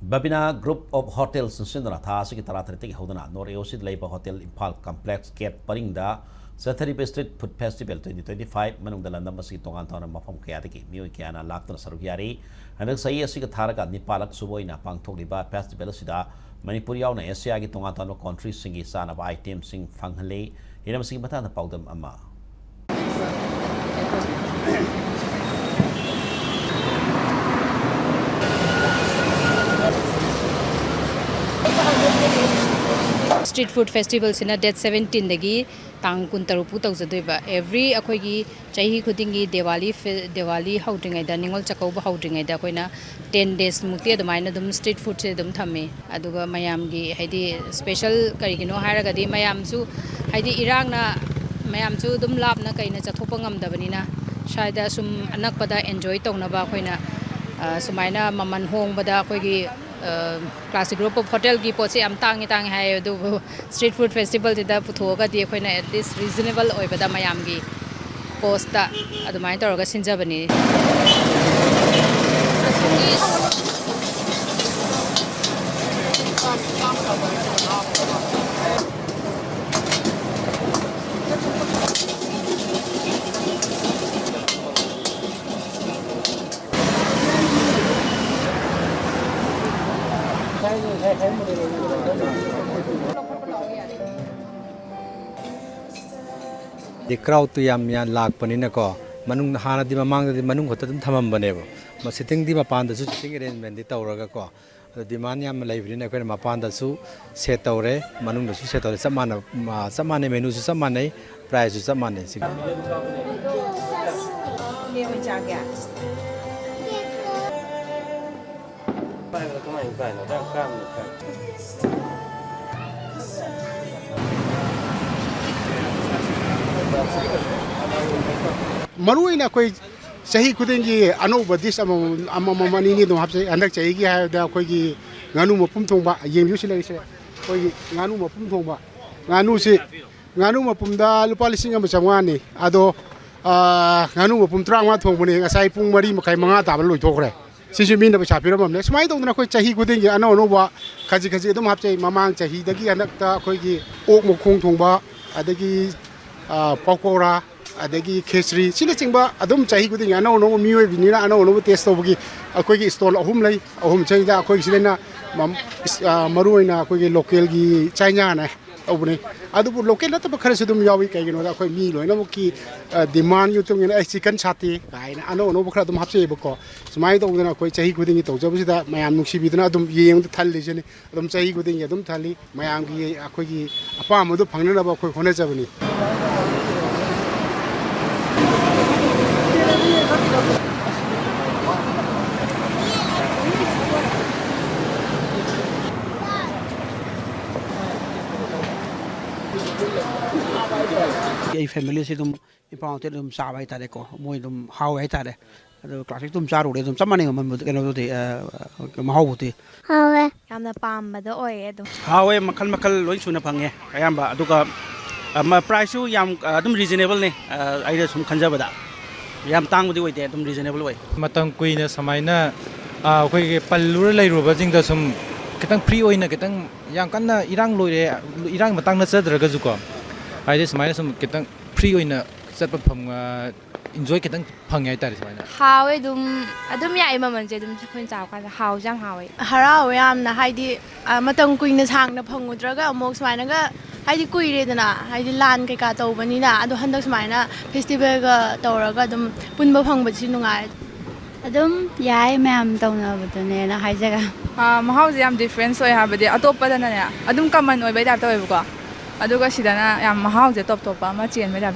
Babina Group of Hotels in Sinduna Thasi Taratrati Hodana, Noriosid Labor Hotel Impal Complex Gate Parinda, Sathari Street Food Festival 2025, Manung the Landamasi Tongantana Mafam Kayaki, Miyoi, Kayana, Lakton Saruk Yari, and then say a Sigataraga, Nipalak Suboina, Pangthokliba, Festival Sida, Manipuri, Esiagi Tongantano country singing son of item sing Fanghale, Hinam Sing Batana Powdam Ama. Street food festivals in a date 17 dagi tang kuntarupu tawjadeba every akoigi chahi khudingi Diwali houding ai da ningol chakauba houding ai da koina 10 days mukti adamaina dum street food se dum thamme aduga mayam gi haidi special karigino hairaga di mayam su haidi irangna mayam su dum labna kaina chathopa ngamdabanina shaida sum anakpada enjoy tongnaba koina sumaina maman hongbada akoigi classic group of hotel ki poche am tang hai du street food festival da puthoga di khoina at least reasonable oi bada mayam gi cost ta adumai toroga sinjabani The crowd to yam lag paninaco, Manung Hana di Mamang the Manung Hotam Tamambanevo, but sitting the Mapanda Su sitting arrangement the Tauragaco, the Dimaniam live in a Mapanda Su, Setaure, Manung Su Setore, some money menus, some money, prices, some money. Maruina koi sahi kudingi anoba dis amamani ni dum hapse andak chahi gi ha da koi gi nganu mapum thongba yem yu silai se koi nganu mapum thongba nganu mapum da lupa lising am chamwa ni ado nganu mapum trangwa thongbani ngasai pung mari makai manga ta loi thokre sisi min da ba chapiram ne smai dong na koi chahi kudingi ano ba khaji dum hapse mamang chahi dagi anak ta koi gi ok mokhong thongba adagi pakora adagi khesri sina chingba adum chahi kuding ano no Miyoi binina ano no test tobgi akoi stall ahum lai ahum chaida akoi silena maruina akoi local gi China na obne adu local na tab khare sudum yawi kai gino akoi mi loina mo ki demand yutung ina chicken chati kai na ano no khara dum hapse bako smai to na akoi chahi kuding to jabsida mayam nuksi biduna adum yeng thal lejeni adum chahi kuding adum thali mayam gi akoi gi apa modu phangna na ba akoi khone jabani Ai family se dum ipaute dum sa bai tare ko moi dum hau ai tare ado classic dum charu de dum samani ngam keno de ma hau buti hawe yamna pambada oye dum hawe makal loi suna phange ayamba aduga ma price su yam dum reasonable ne ai da sum khanjabada yam tang budi oide dum reasonable oi matang kuina samaina khoi pallur leiruba jingda sum kitang free oina kitang yang kanna irang loire irang matang na chadraga juko ai samaina sum kitang free oina chatpa pham enjoy kitang phangai tare samaina hawe adum yai mamanje dum khon chaw ka haw jang hawe harawe yamna haidi matang kuina sangna phangudraga amok smaina ga haidi kuire dana haidi lan kai ka tawbani na adu handak smaina festival ga tawraga dum punba phangba chi nungai adum yai ma'am tawna budane na haijaga mahau yam difference oi habade atopada na ya adum common oi bai da toy ko aduga sidana yam mahau je top ma chen me da